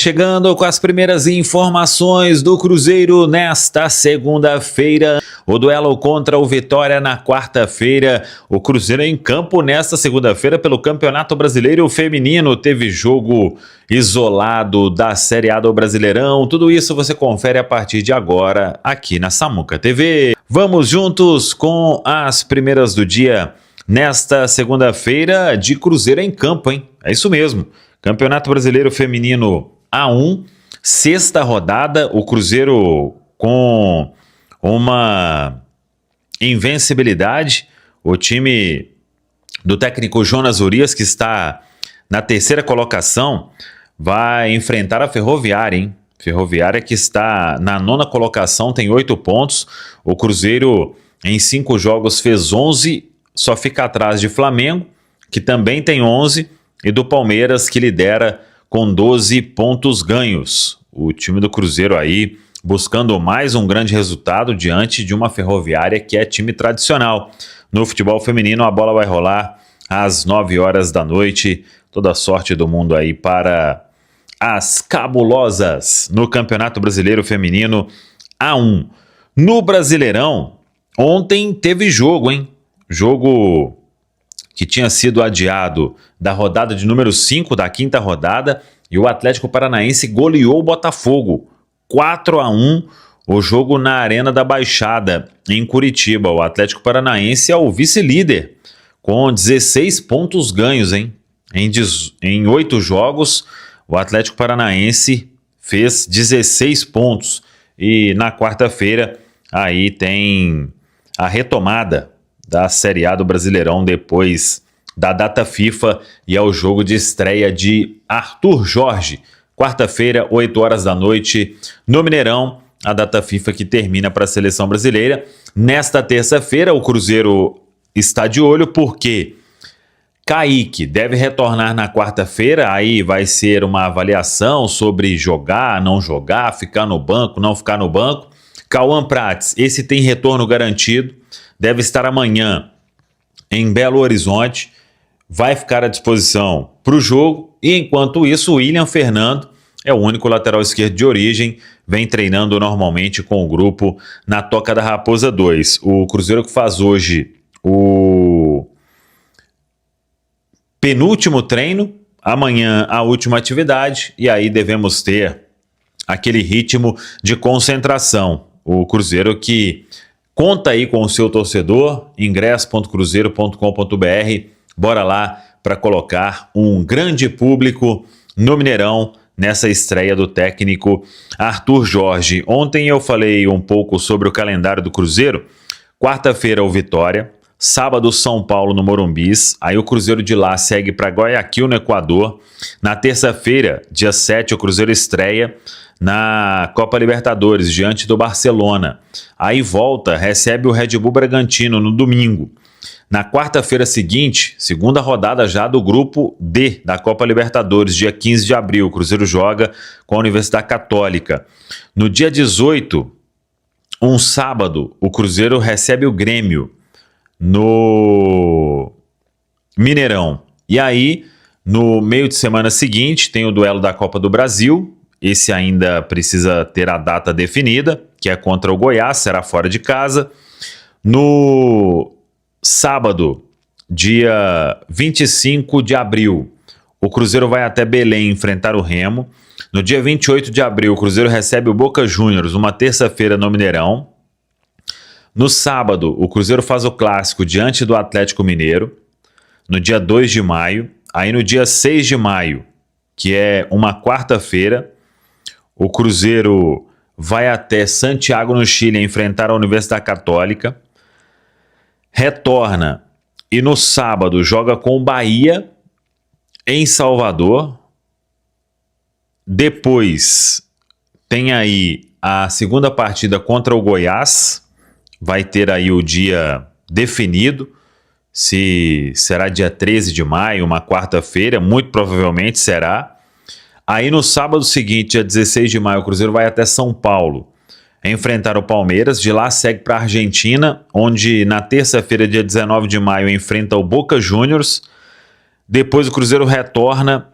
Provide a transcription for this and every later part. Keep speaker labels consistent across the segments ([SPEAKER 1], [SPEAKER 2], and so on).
[SPEAKER 1] Chegando com as primeiras informações do Cruzeiro nesta segunda-feira. O duelo contra o Vitória na quarta-feira. O Cruzeiro em campo nesta segunda-feira pelo Campeonato Brasileiro Feminino. Teve jogo isolado da Série A do Brasileirão. Tudo isso você confere a partir de agora aqui na Samuca TV. Vamos juntos com as primeiras do dia nesta segunda-feira de Cruzeiro em campo, hein? É isso mesmo. Campeonato Brasileiro Feminino A1, sexta rodada, o Cruzeiro com uma invencibilidade, o time do técnico Jonas Urias, que está na terceira colocação, vai enfrentar a Ferroviária, hein? Ferroviária que está na nona colocação, tem 8 pontos, o Cruzeiro em 5 jogos fez 11, só fica atrás de Flamengo, que também tem 11, e do Palmeiras, que lidera com 12 pontos ganhos. O time do Cruzeiro aí buscando mais um grande resultado diante de uma Ferroviária que é time tradicional. No futebol feminino, a bola vai rolar às 9 horas da noite. Toda a sorte do mundo aí para as cabulosas no Campeonato Brasileiro Feminino A1. No Brasileirão, ontem teve jogo, hein? Jogo que tinha sido adiado da rodada de número 5 da quinta rodada, e o Atlético Paranaense goleou o Botafogo 4-1, o jogo na Arena da Baixada, em Curitiba. O Atlético Paranaense é o vice-líder, com 16 pontos ganhos, hein? Em 8 jogos, o Atlético Paranaense fez 16 pontos, e na quarta-feira aí tem a retomada da Série A do Brasileirão depois da data FIFA, e é o jogo de estreia de Arthur Jorge. Quarta-feira, 8 horas da noite, no Mineirão, a data FIFA que termina para a seleção brasileira. Nesta terça-feira, o Cruzeiro está de olho porque Kaique deve retornar na quarta-feira, aí vai ser uma avaliação sobre jogar, não jogar, ficar no banco, não ficar no banco. Cauã Prates, esse tem retorno garantido, deve estar amanhã em Belo Horizonte, vai ficar à disposição para o jogo, e enquanto isso o William Fernando é o único lateral esquerdo de origem, vem treinando normalmente com o grupo na Toca da Raposa 2. O Cruzeiro que faz hoje o penúltimo treino, amanhã a última atividade, e aí devemos ter aquele ritmo de concentração. O Cruzeiro que conta aí com o seu torcedor, ingresso.cruzeiro.com.br, bora lá para colocar um grande público no Mineirão nessa estreia do técnico Arthur Jorge. Ontem eu falei um pouco sobre o calendário do Cruzeiro. Quarta-feira o Vitória, sábado São Paulo no Morumbis, aí o Cruzeiro de lá segue para Guayaquil no Equador. Na terça-feira, dia 7, o Cruzeiro estreia na Copa Libertadores, diante do Barcelona. Aí volta, recebe o Red Bull Bragantino no domingo. Na quarta-feira seguinte, segunda rodada já do grupo D da Copa Libertadores, dia 15 de abril, o Cruzeiro joga com a Universidade Católica. No dia 18, um sábado, o Cruzeiro recebe o Grêmio no Mineirão. E aí, no meio de semana seguinte, tem o duelo da Copa do Brasil. Esse ainda precisa ter a data definida, que é contra o Goiás, será fora de casa. No sábado, dia 25 de abril, o Cruzeiro vai até Belém enfrentar o Remo. No dia 28 de abril, o Cruzeiro recebe o Boca Juniors, uma terça-feira no Mineirão. No sábado, o Cruzeiro faz o clássico diante do Atlético Mineiro, no dia 2 de maio. Aí no dia 6 de maio, que é uma quarta-feira, o Cruzeiro vai até Santiago, no Chile, enfrentar a Universidade Católica, retorna e no sábado joga com o Bahia em Salvador. Depois tem aí a segunda partida contra o Goiás, vai ter aí o dia definido, se será dia 13 de maio, uma quarta-feira, muito provavelmente será. Aí no sábado seguinte, dia 16 de maio, o Cruzeiro vai até São Paulo enfrentar o Palmeiras. De lá segue para a Argentina, onde na terça-feira, dia 19 de maio, enfrenta o Boca Juniors. Depois o Cruzeiro retorna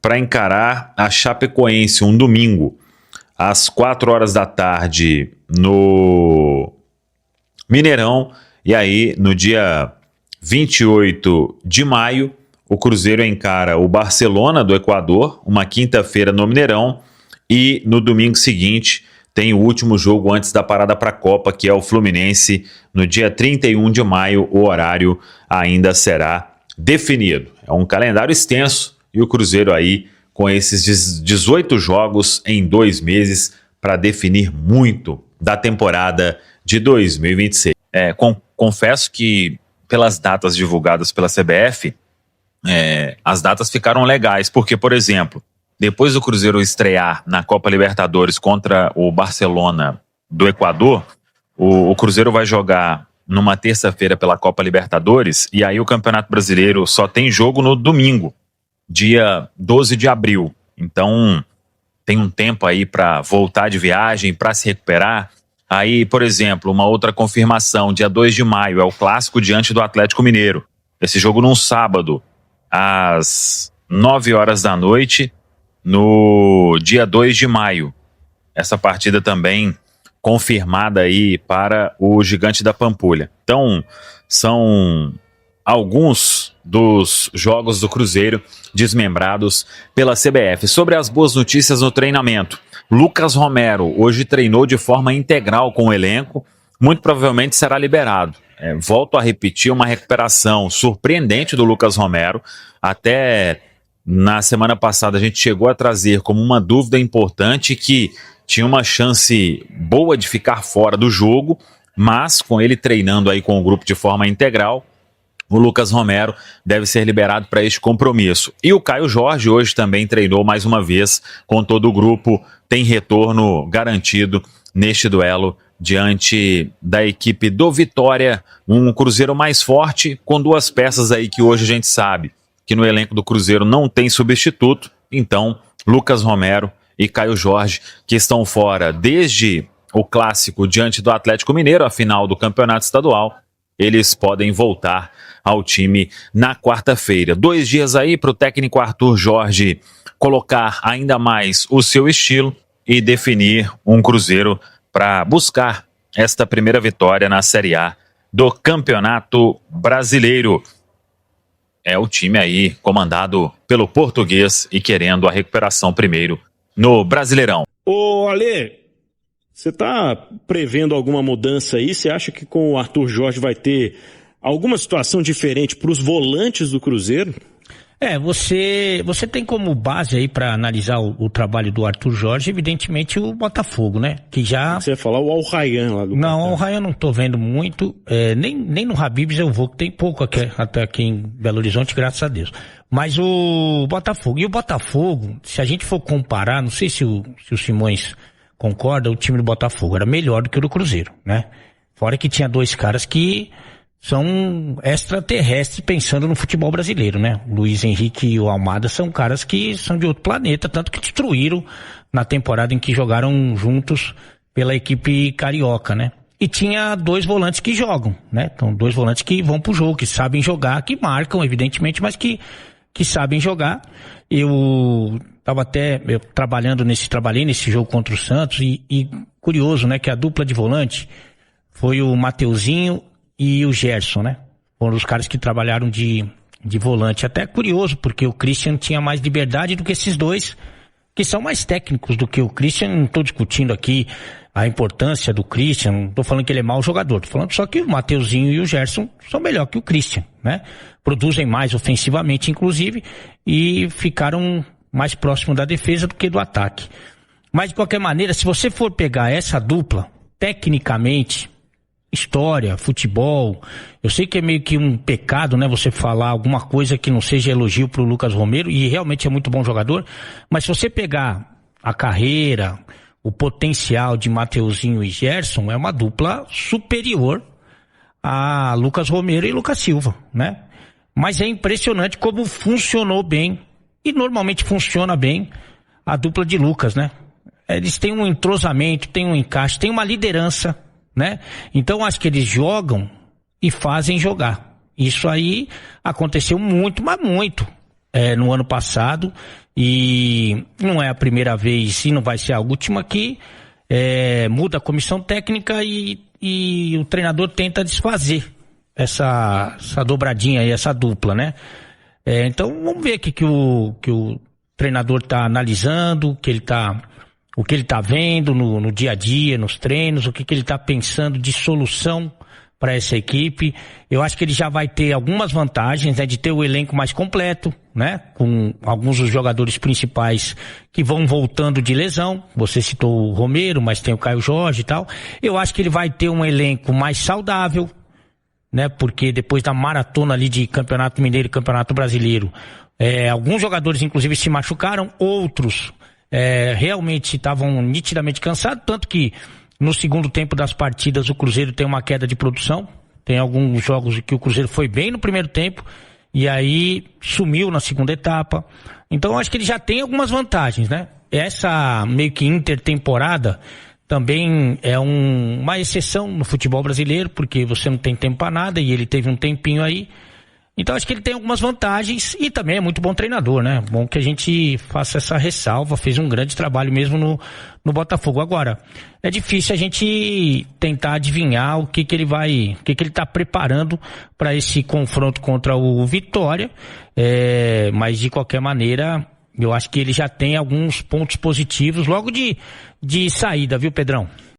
[SPEAKER 1] para encarar a Chapecoense, um domingo, às 4 horas da tarde no Mineirão. E aí, no dia 28 de maio, o Cruzeiro encara o Barcelona do Equador, uma quinta-feira no Mineirão, e no domingo seguinte tem o último jogo antes da parada para a Copa, que é o Fluminense, no dia 31 de maio. O horário ainda será definido. É um calendário extenso e o Cruzeiro aí com esses 18 jogos em 2 meses para definir muito da temporada de 2026. Confesso que pelas datas divulgadas pela CBF, as datas ficaram legais, porque, por exemplo, depois do Cruzeiro estrear na Copa Libertadores contra o Barcelona do Equador, o Cruzeiro vai jogar numa terça-feira pela Copa Libertadores, e aí o Campeonato Brasileiro só tem jogo no domingo, dia 12 de abril. Então, tem um tempo aí para voltar de viagem, para se recuperar. Aí, por exemplo, uma outra confirmação, dia 2 de maio, é o clássico diante do Atlético Mineiro. Esse jogo num sábado, às 9 horas da noite, no dia 2 de maio. Essa partida também confirmada aí para o Gigante da Pampulha. Então, são alguns dos jogos do Cruzeiro desmembrados pela CBF. Sobre as boas notícias no treinamento, Lucas Romero hoje treinou de forma integral com o elenco, muito provavelmente será liberado. Volto a repetir, uma recuperação surpreendente do Lucas Romero. Até na semana passada a gente chegou a trazer como uma dúvida importante que tinha uma chance boa de ficar fora do jogo, mas com ele treinando aí com o grupo de forma integral, o Lucas Romero deve ser liberado para este compromisso. E o Caio Jorge hoje também treinou mais uma vez com todo o grupo, tem retorno garantido neste duelo diante da equipe do Vitória, um Cruzeiro mais forte, com 2 peças aí que hoje a gente sabe que no elenco do Cruzeiro não tem substituto. Então, Lucas Romero e Caio Jorge, que estão fora desde o clássico diante do Atlético Mineiro, a final do Campeonato Estadual, eles podem voltar ao time na quarta-feira. 2 dias aí para o técnico Arthur Jorge colocar ainda mais o seu estilo e definir um Cruzeiro para buscar esta primeira vitória na Série A do Campeonato Brasileiro. É o time aí comandado pelo português e querendo a recuperação primeiro no Brasileirão.
[SPEAKER 2] Ô Ale, você tá prevendo alguma mudança aí? Você acha que com o Arthur Jorge vai ter alguma situação diferente para os volantes do Cruzeiro?
[SPEAKER 3] Você tem como base aí para analisar o trabalho do Arthur Jorge, evidentemente o Botafogo, né? Que já...
[SPEAKER 2] Você ia falar o Al Rayyan lá do...
[SPEAKER 3] Não, o Al Rayyan não tô vendo muito, nem no Habib's eu vou, que tem pouco até aqui em Belo Horizonte, graças a Deus. Mas o Botafogo, e o Botafogo, se a gente for comparar, não sei se o Simões concorda, o time do Botafogo era melhor do que o do Cruzeiro, né? Fora que tinha 2 caras que são extraterrestres pensando no futebol brasileiro, né? O Luiz Henrique e o Almada são caras que são de outro planeta, tanto que destruíram na temporada em que jogaram juntos pela equipe carioca, né? E tinha 2 volantes que jogam, né? Então 2 volantes que vão pro jogo, que sabem jogar, que marcam, evidentemente, mas que sabem jogar. Eu trabalhei nesse jogo contra o Santos e curioso, né? Que a dupla de volante foi o Mateuzinho e o Gerson, né? Foram os caras que trabalharam de volante. Até curioso, porque o Christian tinha mais liberdade do que esses 2, que são mais técnicos do que o Christian. Não estou discutindo aqui a importância do Christian, não estou falando que ele é mau jogador, estou falando só que o Mateuzinho e o Gerson são melhor que o Christian, né? Produzem mais ofensivamente, inclusive, e ficaram mais próximo da defesa do que do ataque. Mas, de qualquer maneira, se você for pegar essa dupla, tecnicamente, história, futebol, eu sei que é meio que um pecado, né, você falar alguma coisa que não seja elogio pro Lucas Romero, e realmente é muito bom jogador, mas se você pegar a carreira, o potencial de Mateuzinho e Gerson, é uma dupla superior a Lucas Romero e Lucas Silva, né? Mas é impressionante como funcionou bem, e normalmente funciona bem, a dupla de Lucas, né? Eles têm um entrosamento, têm um encaixe, têm uma liderança, né? Então acho que eles jogam e fazem jogar. Isso aí aconteceu muito, mas muito no ano passado, e não é a primeira vez e não vai ser a última que muda a comissão técnica e o treinador tenta desfazer essa dobradinha aí, essa dupla, né? Então vamos ver que o treinador está analisando, o que ele está vendo no dia a dia, nos treinos, o que ele está pensando de solução para essa equipe. Eu acho que ele já vai ter algumas vantagens, né, de ter o elenco mais completo, né, com alguns dos jogadores principais que vão voltando de lesão. Você citou o Romero, mas tem o Caio Jorge e tal. Eu acho que ele vai ter um elenco mais saudável, né, porque depois da maratona ali de Campeonato Mineiro e Campeonato Brasileiro, alguns jogadores inclusive se machucaram, outros realmente estavam nitidamente cansados, tanto que no segundo tempo das partidas o Cruzeiro tem uma queda de produção. Tem alguns jogos que o Cruzeiro foi bem no primeiro tempo e aí sumiu na segunda etapa. Então eu acho que ele já tem algumas vantagens, né? Essa meio que intertemporada também é uma exceção no futebol brasileiro, porque você não tem tempo para nada e ele teve um tempinho aí. Então acho que ele tem algumas vantagens e também é muito bom treinador, né? Bom que a gente faça essa ressalva, fez um grande trabalho mesmo no Botafogo. Agora, é difícil a gente tentar adivinhar o que ele tá preparando para esse confronto contra o Vitória, mas de qualquer maneira, eu acho que ele já tem alguns pontos positivos logo de saída, viu, Pedrão?